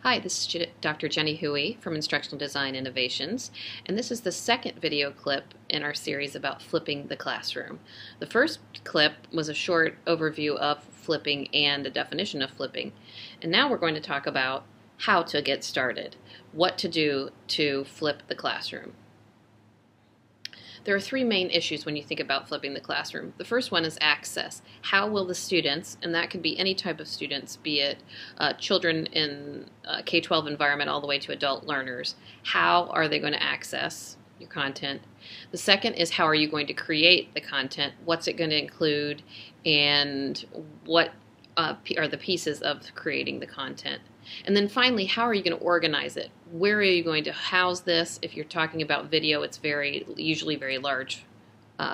Hi, this is Dr. Jenny Huey from Instructional Design Innovations, and this is the second video clip in our series about flipping the classroom. The first clip was a short overview of flipping and a definition of flipping, and now we're going to talk about how to get started, what to do to flip the classroom. There are three main issues when you think about flipping the classroom. The first one is access. How will the students, and that could be any type of students, be it children in K-12 environment all the way to adult learners, how are they going to access your content? The second is how are you going to create the content? What's it going to include? And what are the pieces of creating the content? And then finally, how are you going to organize it? Where are you going to house this? If you're talking about video, it's usually very large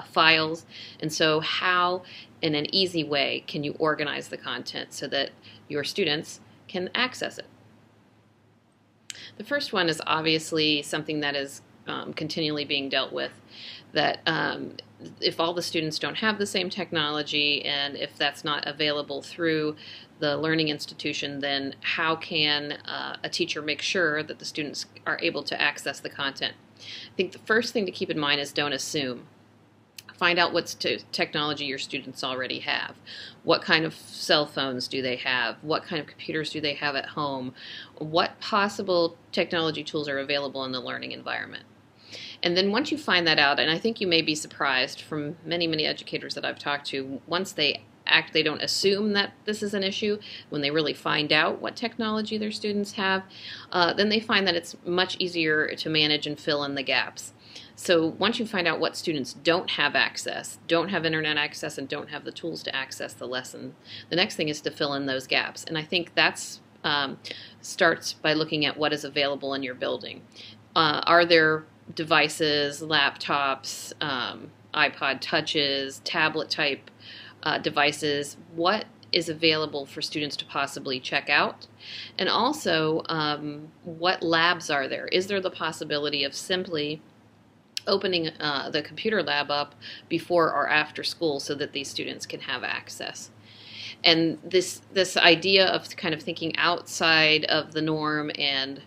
files. And so how, in an easy way, can you organize the content so that your students can access it? The first one is obviously something that is continually being dealt with, that if all the students don't have the same technology and if that's not available through the learning institution, then how can a teacher make sure that the students are able to access the content? I think the first thing to keep in mind is don't assume. Find out what technology your students already have. What kind of cell phones do they have? What kind of computers do they have at home? What possible technology tools are available in the learning environment? And then once you find that out, and I think you may be surprised from many educators that I've talked to, once they don't assume that this is an issue. When they really find out what technology their students have, then they find that it's much easier to manage and fill in the gaps. So once you find out what students don't have access, don't have internet access, and don't have the tools to access the lesson, the next thing is to fill in those gaps. And I think that's starts by looking at what is available in your building. Are there devices, laptops, iPod touches, tablet type devices? What is available for students to possibly check out? And also, what labs are there? Is there the possibility of simply opening the computer lab up before or after school so that these students can have access? And this idea of kind of thinking outside of the norm and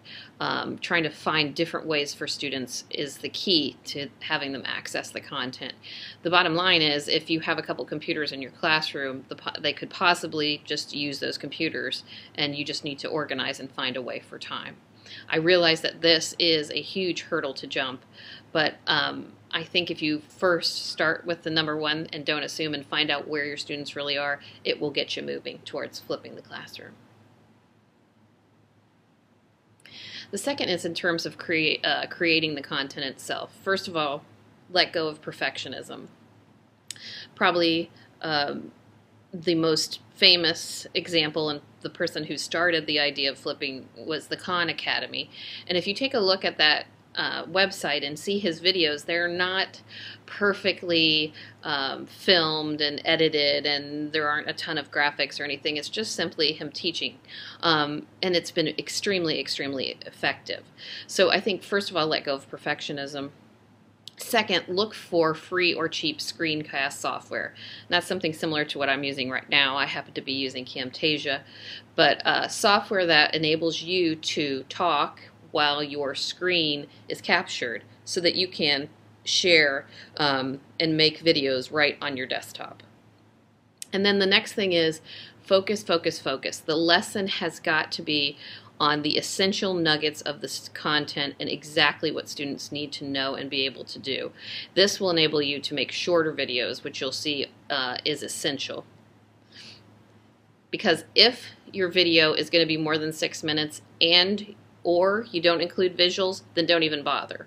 trying to find different ways for students is the key to having them access the content. The bottom line is, if you have a couple computers in your classroom, they could possibly just use those computers, and you just need to organize and find a way for time. I realize that this is a huge hurdle to jump, but I think if you first start with the number one and don't assume and find out where your students really are, it will get you moving towards flipping the classroom. The second is in terms of creating the content itself. First of all, let go of perfectionism. Probably the most famous example and the person who started the idea of flipping was the Khan Academy. And if you take a look at that website and see his videos, they're not perfectly filmed and edited, and there aren't a ton of graphics or anything. It's just simply him teaching, and it's been extremely effective. So I think, first of all, let go of perfectionism. Second, look for free or cheap screencast software. And that's something similar to what I'm using right now. I happen to be using Camtasia, but software that enables you to talk while your screen is captured so that you can share and make videos right on your desktop. And then the next thing is focus. The lesson has got to be on the essential nuggets of this content and exactly what students need to know and be able to do. This will enable you to make shorter videos, which you'll see is essential. Because if your video is going to be more than 6 minutes or you don't include visuals, then don't even bother.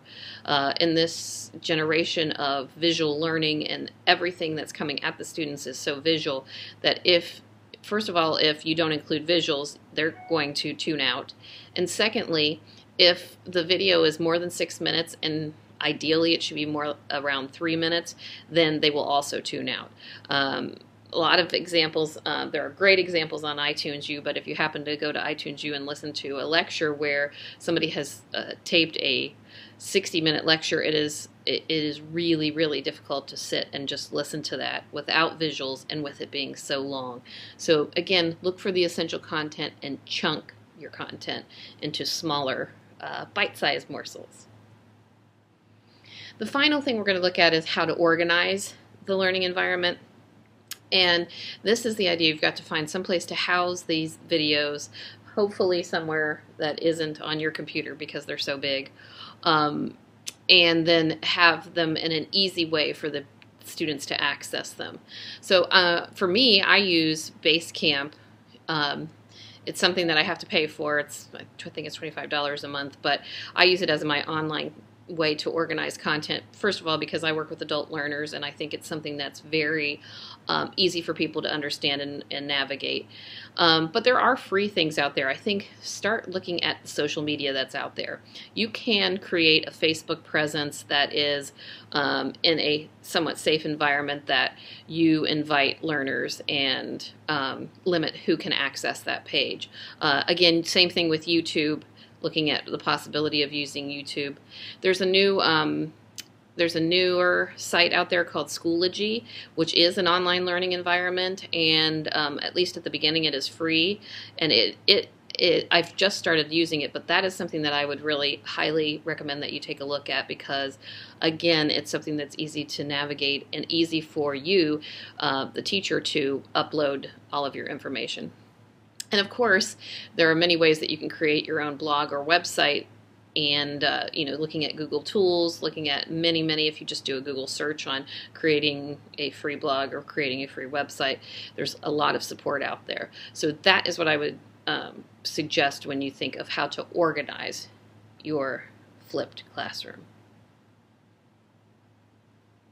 In this generation of visual learning, and everything that's coming at the students is so visual, that first of all, if you don't include visuals, they're going to tune out. And secondly, if the video is more than 6 minutes, and ideally it should be more around 3 minutes, then they will also tune out. A lot of examples, there are great examples on iTunes U, but if you happen to go to iTunes U and listen to a lecture where somebody has taped a 60-minute lecture, it is really difficult to sit and just listen to that without visuals and with it being so long. So again, look for the essential content and chunk your content into smaller bite-sized morsels. The final thing we're going to look at is how to organize the learning environment. And this is the idea. You've got to find some place to house these videos, hopefully somewhere that isn't on your computer because they're so big, and then have them in an easy way for the students to access them. So for me, I use Basecamp. It's something that I have to pay for. I think it's $25 a month, but I use it as my online way to organize content. First of all, because I work with adult learners, and I think it's something that's very easy for people to understand and navigate. But there are free things out there. I think start looking at the social media that's out there. You can create a Facebook presence that is in a somewhat safe environment that you invite learners and limit who can access that page. Again, same thing with YouTube. Looking at the possibility of using YouTube. There's a newer site out there called Schoology, which is an online learning environment, and at least at the beginning it is free, and I've just started using it, but that is something that I would really highly recommend that you take a look at, because again, it's something that's easy to navigate and easy for you, the teacher, to upload all of your information. And of course, there are many ways that you can create your own blog or website, and looking at Google tools, looking at many, if you just do a Google search on creating a free blog or creating a free website, there's a lot of support out there. So that is what I would suggest when you think of how to organize your flipped classroom.